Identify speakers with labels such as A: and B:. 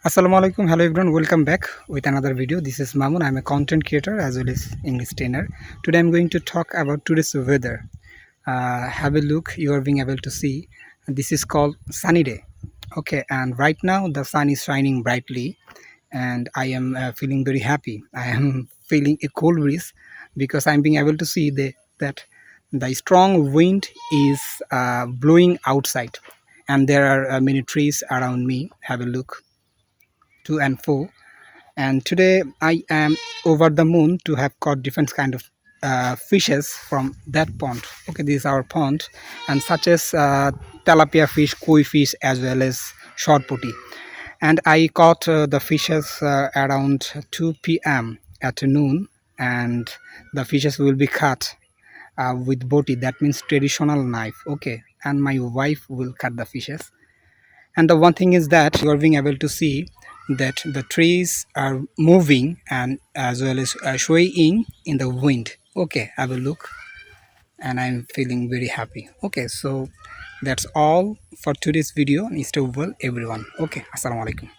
A: Assalamualaikum, hello everyone, welcome back with another video. This is Mamun. I'm a content creator as well as English trainer. Today I'm going to talk about today's weather. Have a look, you are being able to see. This is called sunny day. Okay, and right now the sun is shining brightly and I am feeling very happy. I am feeling a cold breeze because I'm being able to see that the strong wind is blowing outside and there are many trees around me. Have a look to and fro, and today I am over the moon to have caught different kind of fishes from that pond. Okay, this is our pond, and such as tilapia fish, koi fish, as well as short putty. And I caught the fishes around 2 p.m. at noon, and the fishes will be cut with boti, that means traditional knife. Okay, and my wife will cut the fishes. And the one thing is that you are being able to see that the trees are moving and as well as swaying in the wind. Okay, have a look, and I'm feeling very happy. Okay, so that's all for today's video. Stay well everyone. Okay, assalamu alaikum.